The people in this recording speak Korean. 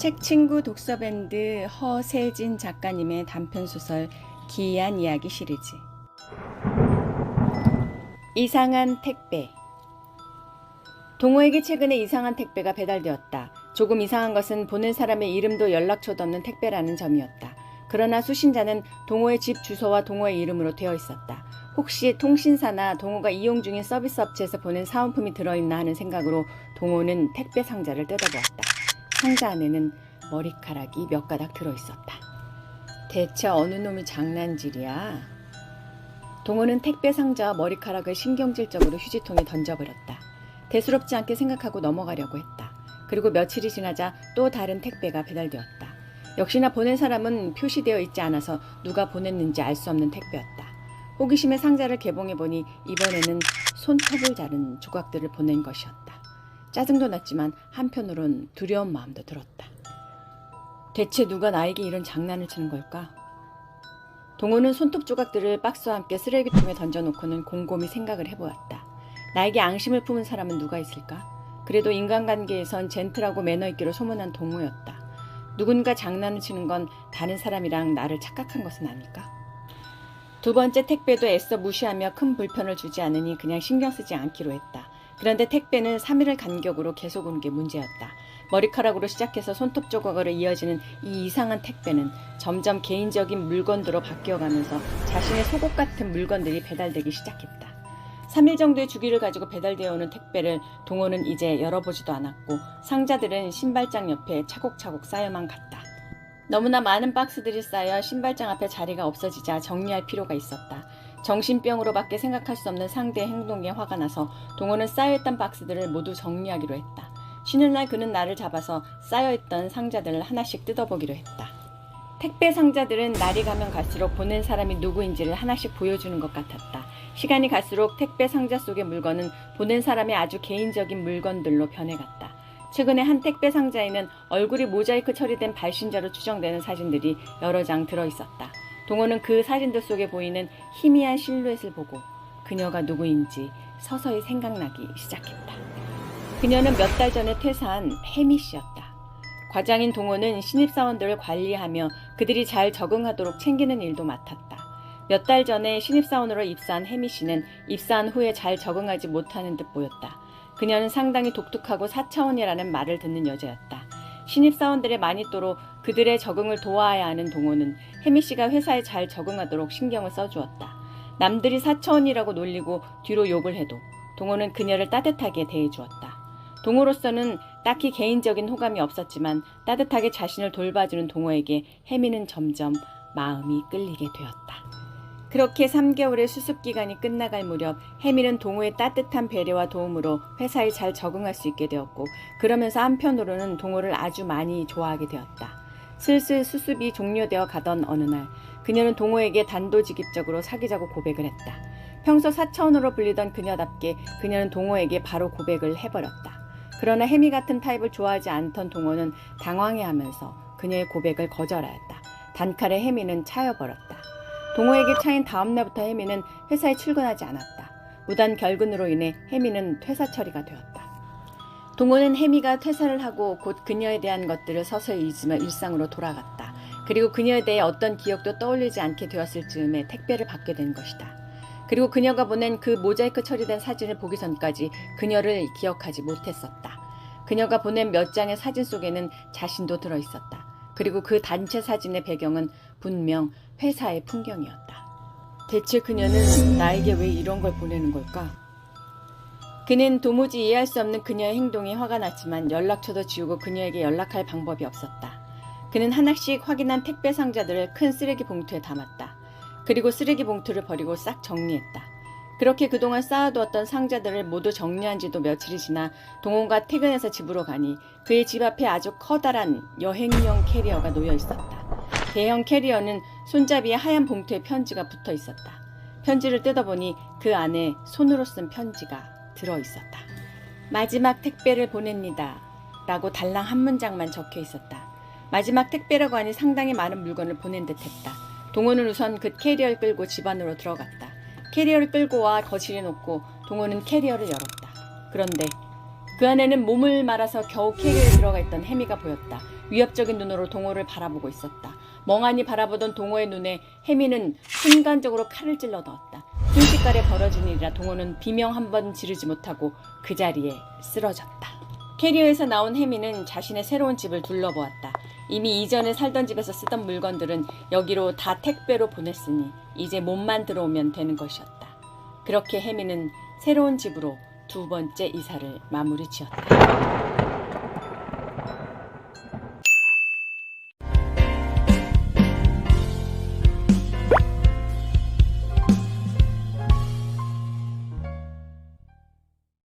책친구 독서밴드 허세진 작가님의 단편소설 기이한 이야기 시리즈. 이상한 택배. 동호에게 최근에 이상한 택배가 배달되었다. 조금 이상한 것은 보낸 사람의 이름도 연락처도 없는 택배라는 점이었다. 그러나 수신자는 동호의 집 주소와 동호의 이름으로 되어 있었다. 혹시 통신사나 동호가 이용 중인 서비스 업체에서 보낸 사은품이 들어있나 하는 생각으로 동호는 택배 상자를 뜯어보았다. 상자 안에는 머리카락이 몇 가닥 들어있었다. 대체 어느 놈이 장난질이야? 동호는 택배 상자와 머리카락을 신경질적으로 휴지통에 던져버렸다. 대수롭지 않게 생각하고 넘어가려고 했다. 그리고 며칠이 지나자 또 다른 택배가 배달되었다. 역시나 보낸 사람은 표시되어 있지 않아서 누가 보냈는지 알 수 없는 택배였다. 호기심에 상자를 개봉해보니 이번에는 손톱을 자른 조각들을 보낸 것이었다. 짜증도 났지만 한편으론 두려운 마음도 들었다. 대체 누가 나에게 이런 장난을 치는 걸까? 동호는 손톱 조각들을 박스와 함께 쓰레기통에 던져놓고는 곰곰이 생각을 해보았다. 나에게 앙심을 품은 사람은 누가 있을까? 그래도 인간관계에선 젠틀하고 매너있기로 소문난 동호였다. 누군가 장난을 치는 건 다른 사람이랑 나를 착각한 것은 아닐까? 두 번째 택배도 애써 무시하며 큰 불편을 주지 않으니 그냥 신경 쓰지 않기로 했다. 그런데 택배는 3일을 간격으로 계속 오는 게 문제였다. 머리카락으로 시작해서 손톱 조각으로 이어지는 이 이상한 택배는 점점 개인적인 물건들로 바뀌어가면서 자신의 속옷 같은 물건들이 배달되기 시작했다. 3일 정도의 주기를 가지고 배달되어 오는 택배를 동호는 이제 열어보지도 않았고 상자들은 신발장 옆에 차곡차곡 쌓여만 갔다. 너무나 많은 박스들이 쌓여 신발장 앞에 자리가 없어지자 정리할 필요가 있었다. 정신병으로밖에 생각할 수 없는 상대의 행동에 화가 나서 동호는 쌓여있던 박스들을 모두 정리하기로 했다. 쉬는 날 그는 나를 잡아서 쌓여있던 상자들을 하나씩 뜯어보기로 했다. 택배 상자들은 날이 가면 갈수록 보낸 사람이 누구인지를 하나씩 보여주는 것 같았다. 시간이 갈수록 택배 상자 속의 물건은 보낸 사람의 아주 개인적인 물건들로 변해갔다. 최근에 한 택배 상자에는 얼굴이 모자이크 처리된 발신자로 추정되는 사진들이 여러 장 들어있었다. 동호는 그 사진들 속에 보이는 희미한 실루엣을 보고 그녀가 누구인지 서서히 생각나기 시작했다. 그녀는 몇 달 전에 퇴사한 혜미 씨였다. 과장인 동호는 신입사원들을 관리하며 그들이 잘 적응하도록 챙기는 일도 맡았다. 몇 달 전에 신입사원으로 입사한 혜미 씨는 입사한 후에 잘 적응하지 못하는 듯 보였다. 그녀는 상당히 독특하고 4차원이라는 말을 듣는 여자였다. 신입사원들의 마니또로 그들의 적응을 도와야 하는 동호는 혜미 씨가 회사에 잘 적응하도록 신경을 써주었다. 남들이 4차원이라고 놀리고 뒤로 욕을 해도 동호는 그녀를 따뜻하게 대해주었다. 동호로서는 딱히 개인적인 호감이 없었지만 따뜻하게 자신을 돌봐주는 동호에게 혜미는 점점 마음이 끌리게 되었다. 그렇게 3개월의 수습기간이 끝나갈 무렵 혜미는 동호의 따뜻한 배려와 도움으로 회사에 잘 적응할 수 있게 되었고 그러면서 한편으로는 동호를 아주 많이 좋아하게 되었다. 슬슬 수습이 종료되어 가던 어느 날 그녀는 동호에게 단도직입적으로 사귀자고 고백을 했다. 평소 4차원으로 불리던 그녀답게 그녀는 동호에게 바로 고백을 해버렸다. 그러나 혜미 같은 타입을 좋아하지 않던 동호는 당황해하면서 그녀의 고백을 거절하였다. 단칼에 혜미는 차여버렸다. 동호에게 차인 다음 날부터 혜미는 회사에 출근하지 않았다. 무단 결근으로 인해 혜미는 퇴사 처리가 되었다. 동호는 혜미가 퇴사를 하고 곧 그녀에 대한 것들을 서서히 잊으며 일상으로 돌아갔다. 그리고 그녀에 대해 어떤 기억도 떠올리지 않게 되었을 즈음에 택배를 받게 된 것이다. 그리고 그녀가 보낸 그 모자이크 처리된 사진을 보기 전까지 그녀를 기억하지 못했었다. 그녀가 보낸 몇 장의 사진 속에는 자신도 들어있었다. 그리고 그 단체 사진의 배경은 분명 회사의 풍경이었다. 대체 그녀는 나에게 왜 이런 걸 보내는 걸까? 그는 도무지 이해할 수 없는 그녀의 행동에 화가 났지만 연락처도 지우고 그녀에게 연락할 방법이 없었다. 그는 하나씩 확인한 택배 상자들을 큰 쓰레기 봉투에 담았다. 그리고 쓰레기 봉투를 버리고 싹 정리했다. 그렇게 그동안 쌓아두었던 상자들을 모두 정리한 지도 며칠이 지나 동호가 퇴근해서 집으로 가니 그의 집 앞에 아주 커다란 여행용 캐리어가 놓여 있었다. 대형 캐리어는 손잡이에 하얀 봉투에 편지가 붙어 있었다. 편지를 뜯어보니 그 안에 손으로 쓴 편지가 들어있었다. 마지막 택배를 보냅니다. 라고 달랑 한 문장만 적혀 있었다. 마지막 택배라고 하니 상당히 많은 물건을 보낸 듯했다. 동호는 우선 그 캐리어를 끌고 집 안으로 들어갔다. 캐리어를 끌고 와 거실에 놓고 동호는 캐리어를 열었다. 그런데 그 안에는 몸을 말아서 겨우 캐리어에 들어가 있던 해미가 보였다. 위협적인 눈으로 동호를 바라보고 있었다. 멍하니 바라보던 동호의 눈에 해미는 순간적으로 칼을 찔러 넣었다. 순식간에 벌어진 일이라 동호는 비명 한 번 지르지 못하고 그 자리에 쓰러졌다. 캐리어에서 나온 해미는 자신의 새로운 집을 둘러보았다. 이미 이전에 살던 집에서 쓰던 물건들은 여기로 다 택배로 보냈으니 이제 몸만 들어오면 되는 것이었다. 그렇게 해미는 새로운 집으로 두 번째 이사를 마무리 지었다.